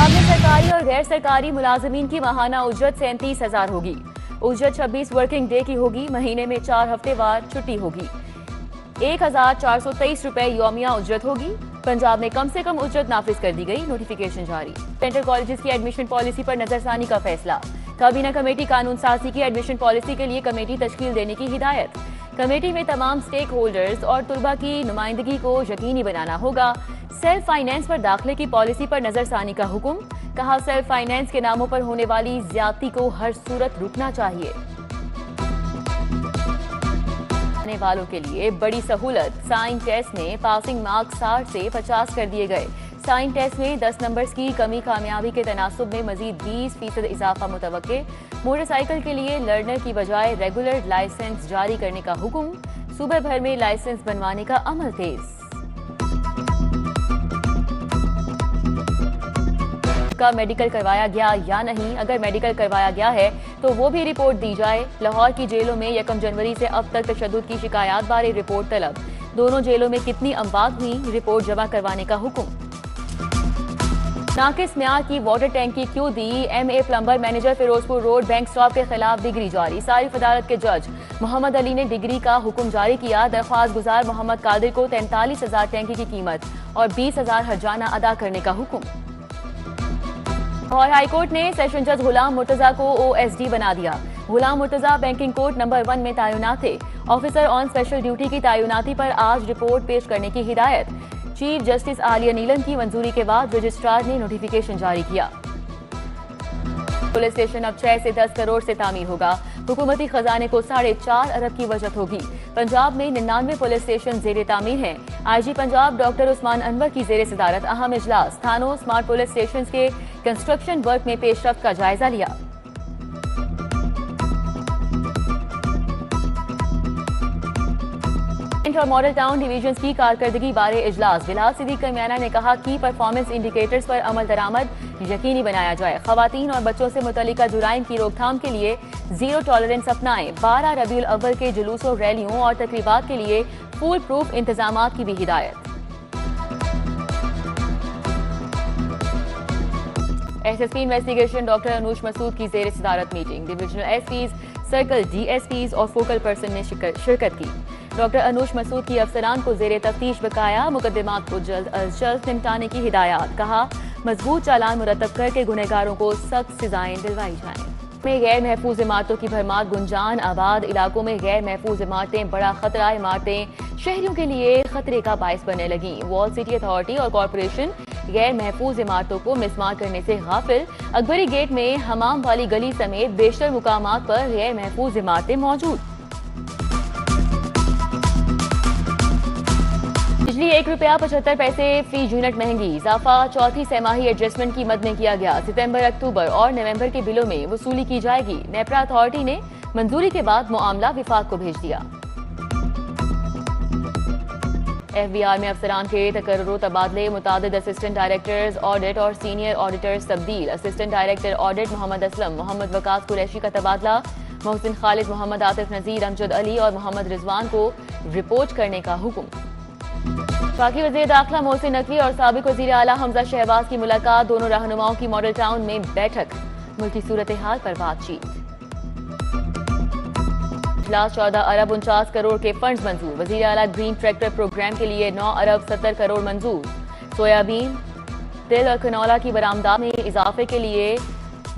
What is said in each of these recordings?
पंजाब में सरकारी और गैर सरकारी मुलाजमीन की माहाना उजरत 37,000 होगी। उजरत 26 वर्किंग डे की होगी। महीने में 4 हफ्तेवार छुट्टी होगी। 1,423 रुपए यौमिया उजरत होगी। पंजाब में कम से कम उजरत नाफिज कर दी गई। नोटिफिकेशन जारी। सेंट्रल कॉलेजेस की एडमिशन पॉलिसी पर नजरसानी का फैसला। काबीना कमेटी कानून साजी की एडमिशन पॉलिसी के लिए कमेटी तश्कील देने की हिदायत। कमेटी में तमाम स्टेक होल्डर्स और तुलबा की नुमाइंदगी को यकीनी बनाना होगा। सेल्फ फाइनेंस पर दाखिले की पॉलिसी पर नजरसानी का हुक्म। कहा, सेल्फ फाइनेंस के नामों पर होने वाली ज्यादती को हर सूरत रुकना चाहिए। आने वालों के लिए बड़ी सहूलत। साइन टेस्ट में पासिंग मार्क्स 60 से 50 कर दिए गए। साइन टेस्ट में 10 नंबर्स की कमी कामयाबी के तनासुब में मजीद 20% इजाफा मुतवक्के। मोटरसाइकिल के लिए लर्नर की बजाय रेगुलर लाइसेंस जारी करने का हुक्म। सूबे भर में लाइसेंस बनवाने का अमल तेज। का मेडिकल करवाया गया या नहीं, अगर मेडिकल करवाया गया है तो वो भी रिपोर्ट दी जाए। लाहौर की जेलों में 1 जनवरी से अब तक तशद्दुद की शिकायत बारे रिपोर्ट तलब। दोनों जेलों में कितनी अमवात हुई, रिपोर्ट जमा करवाने का हुक्म। नाकिस म्यार की वाटर टैंकी क्यों दी, MA plumber manager Ferozepur road bank stop के खिलाफ डिग्री जारी। सारिफ अदालत के जज मोहम्मद अली ने डिग्री का हुक्म जारी किया। दरख्वास्त गुजार मोहम्मद कादिर को 43,000 टैंकी की कीमत और 20,000 हर्जाना अदा करने का हुक्म। और हाईकोर्ट ने सेशन जज गुलाम मुर्तजा को OSD बना दिया। गुलाम मुर्तजा बैंकिंग कोर्ट नंबर 1 में तैनात थे। ऑफिसर ऑन स्पेशल ड्यूटी की तैनाती पर आज रिपोर्ट पेश करने की हिदायत। चीफ जस्टिस आलिया नीलम की मंजूरी के बाद रजिस्ट्रार ने नोटिफिकेशन जारी किया। पुलिस स्टेशन अब 6 से 10 करोड़ से तामीर होगा। हुकूमती खजाने को 4.5 अरब की बचत होगी। पंजाब में 99 पुलिस स्टेशन जेर तामीर हैं। IG पंजाब डॉक्टर उस्मान अनवर की जेर सदारत अहम इजलास। थानों स्मार्ट पुलिस स्टेशन के कंस्ट्रक्शन वर्क में पेशरफ्त का जायजा लिया। और मॉडल टाउन डिवीजन की कारकर्दगी बारे इजलास। बिलाल सिद्दीक कमियाना ने कहा कि परफॉर्मेंस इंडिकेटर्स पर अमल दरामद यकीनी बनाया जाए। खवातीन और बच्चों से मुतल्लिका जुराइम की रोकथाम के लिए जीरो टॉलरेंस अपनाएं। 12 रबीउल अव्वल के जुलूसों, रैलियों और तकरीबात के लिए फुल प्रूफ इंतजामात की भी हिदायत। SSP investigation doctor Anoosh Masood की जेर सदारत meeting. Divisional SPs, circle DSPs और फोकल पर्सन ने शिरकत की। डॉक्टर अनूश मसूद की अफसरान को जेर तफ्तीश बकाया मुकदमात को जल्द अज जल्द निपटाने की हिदायत। कहा, मजबूत चालान मुरतब करके गुनहगारों को सख्त सजाएं दिलवाई जाएं। में गैर महफूज इमारतों की भरमार। गुंजान आबाद इलाकों में गैर महफूज इमारतें बड़ा खतरा। इमारतें शहरियों के लिए खतरे का बायस बनने लगी। वॉल सिटी अथॉरिटी और कॉरपोरेशन गैर महफूज इमारतों को मिसमार करने से गाफिल। अकबरी गेट में हमाम वाली गली समेत बेशतर मुकामात पर गैर महफूज इमारतें मौजूद। बिजली ₹1.75 फी यूनिट महंगी। इजाफा चौथी सहमाही एडजस्टमेंट की मद में किया गया। सितंबर, अक्टूबर और नवंबर के बिलों में वसूली की जाएगी। नेपरा अथॉरिटी ने मंजूरी के बाद मामला विफाक को भेज दिया। FBR में अफसरान के तकर्रुर तबादले। मुतादिद असिस्टेंट डायरेक्टर्स ऑडिट और सीनियर ऑडिटर्स तब्दील। Assistant director audit Mohammad Aslam, Mohammad Waqas Qureshi का तबादला। मोहसिन खालिद, मोहम्मद आतिफ नजीर, अमजद अली और मोहम्मद रिजवान को रिपोर्ट करने का हुक्म। पाकी वज़ीर दाखिला मोहसिन नकवी और साबिक वज़ीर आला हमजा शहबाज की मुलाकात। दोनों रहनुमाओं की मॉडल टाउन में बैठक। मुल्की सूरत हाल पर बातचीत। 14 अरब 49 करोड़ के फंड्स मंजूर। वज़ीर आला ग्रीन ट्रैक्टर प्रोग्राम के लिए 9 अरब 70 करोड़ मंजूर। सोयाबीन, तिल और कनौला की बरामदात में इजाफे के लिए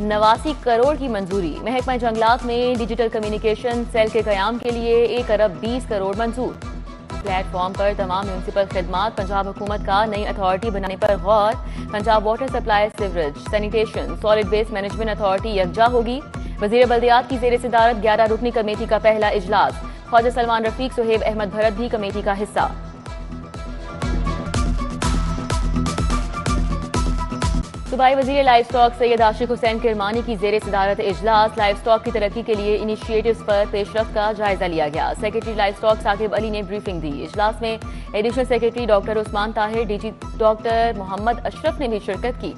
89 करोड़ की मंजूरी। महकमा जंगलात में डिजिटल कम्युनिकेशन सेल के कयाम के लिए 1 अरब 20 करोड़ मंजूर। प्लेटफॉर्म पर तमाम म्यूनिसिपल खिदमात। पंजाब हुकूमत का नई अथॉरिटी बनाने पर गौर। Punjab water supply, sewerage, sanitation, solid waste management authority यकजा होगी। वजीर बल्दियात की जेर सदारत 11 रुकनी कमेटी का पहला इजलास। ख्वाजा सलमान रफीक, सुहेब अहमद भरत भी कमेटी का हिस्सा। सूबाई वजीर लाइव स्टॉक सैयद आशिक हुसैन किरमानी की जेर सदारत इजलास। लाइव स्टॉक की तरक्की के लिए इनिशिएटिव्स पर पेशरफ्त का जायजा लिया गया। Secretary livestock Saqib Ali ने ब्रीफिंग दी। इजलास में additional secretary doctor Usman Tahir, DG doctor Mohammad Ashraf ने भी शिरकत की।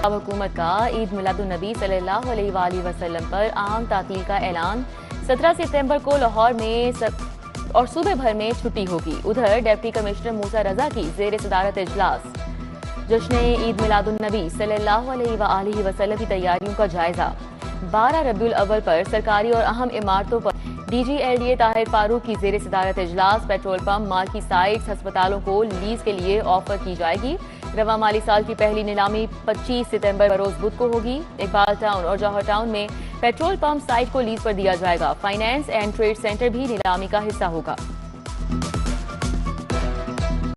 हुकूमत का ईद मिलादुन्नबी सल्लल्लाहु अलैहि वसल्लम पर आम तातील का ऐलान। 17 सितंबर को लाहौर में और सूबे भर में छुट्टी होगी। उधर डिप्टी कमिश्नर मूसा रजा की जेर सदारत इजलास। जश्न ईद मिलादुन्नबी सल्लल्लाहु अलैहि वआलिहि वसल्लम की तैयारियों का जायजा। 12 रबीउल अव्वल पर सरकारी और अहम इमारतों पर DGLDA ताहिर फारूक की जेर सदारत इजलास। पेट्रोल पंप, मार्की साइट्स, अस्पतालों को लीज के लिए ऑफर की जाएगी। रवा माली साल की पहली नीलामी 25 सितंबर बरोज बुध को होगी। इकबाल टाउन और जौहर टाउन में पेट्रोल पंप साइट को लीज पर दिया जाएगा। फाइनेंस एंड ट्रेड सेंटर भी नीलामी का हिस्सा होगा।